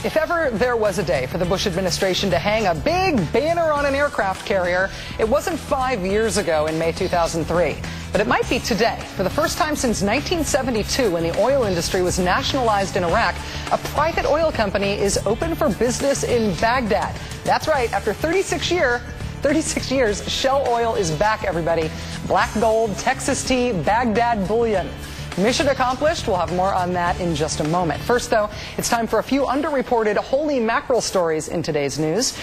If ever there was a day for the Bush administration to hang a big banner on an aircraft carrier, it wasn't 5 years ago in May 2003. But it might be today. For the first time since 1972, when the oil industry was nationalized in Iraq, a private oil company is open for business in Baghdad. That's right, after 36 years, Shell Oil is back, everybody. Black gold, Texas tea, Baghdad bullion. Mission accomplished. We'll have more on that in just a moment. First, though, it's time for a few underreported holy mackerel stories in today's news.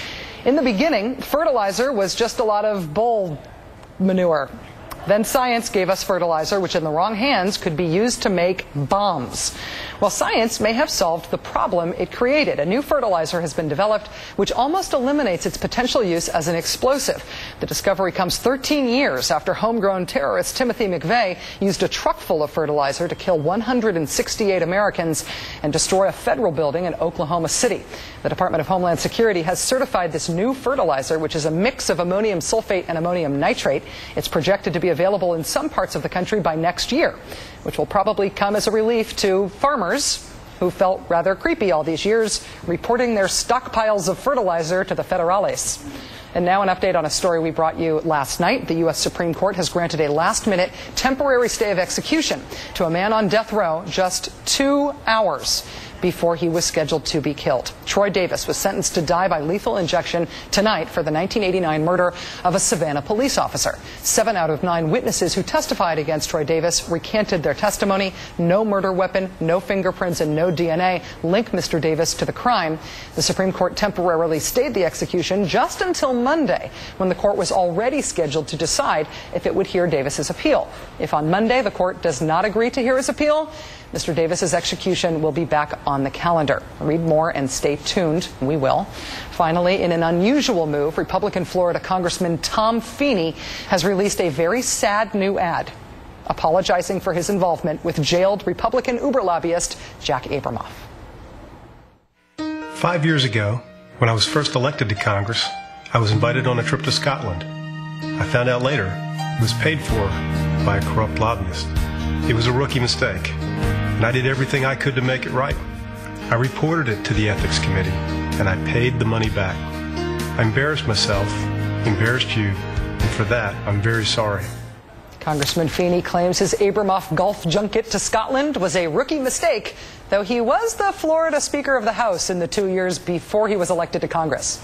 In the beginning, fertilizer was just a lot of bull manure. Then science gave us fertilizer, which in the wrong hands could be used to make bombs. Well, science may have solved the problem it created. A new fertilizer has been developed which almost eliminates its potential use as an explosive. The discovery comes 13 years after homegrown terrorist Timothy McVeigh used a truck full of fertilizer to kill 168 Americans and destroy a federal building in Oklahoma City. The Department of Homeland Security has certified this new fertilizer, which is a mix of ammonium sulfate and ammonium nitrate. It's projected to be available in some parts of the country by next year, which will probably come as a relief to farmers who felt rather creepy all these years reporting their stockpiles of fertilizer to the federales. And now an update on a story we brought you last night. The U.S. Supreme Court has granted a last-minute temporary stay of execution to a man on death row just 2 hours before he was scheduled to be killed. Troy Davis was sentenced to die by lethal injection tonight for the 1989 murder of a Savannah police officer. 7 out of 9 witnesses who testified against Troy Davis recanted their testimony. No murder weapon, no fingerprints, and no DNA link Mr. Davis to the crime. The Supreme Court temporarily stayed the execution just until Monday, when the court was already scheduled to decide if it would hear Davis's appeal. If on Monday the court does not agree to hear his appeal, Mr. Davis's execution will be back on the calendar. Read more and stay tuned. We will. Finally, in an unusual move, Republican Florida Congressman Tom Feeney has released a very sad new ad apologizing for his involvement with jailed Republican Uber lobbyist Jack Abramoff. 5 years ago, when I was first elected to Congress, I was invited on a trip to Scotland. I found out later it was paid for by a corrupt lobbyist. It was a rookie mistake, and I did everything I could to make it right. I reported it to the Ethics Committee, and I paid the money back. I embarrassed myself, embarrassed you, and for that, I'm very sorry. Congressman Feeney claims his Abramoff golf junket to Scotland was a rookie mistake, though he was the Florida Speaker of the House in the 2 years before he was elected to Congress.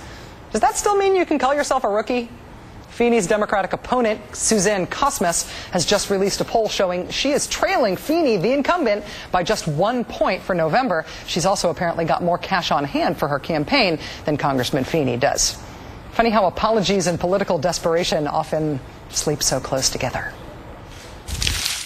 Does that still mean you can call yourself a rookie? Feeney's Democratic opponent, Suzanne Kosmas, has just released a poll showing she is trailing Feeney, the incumbent, by just 1 point for November. She's also apparently got more cash on hand for her campaign than Congressman Feeney does. Funny how apologies and political desperation often sleep so close together.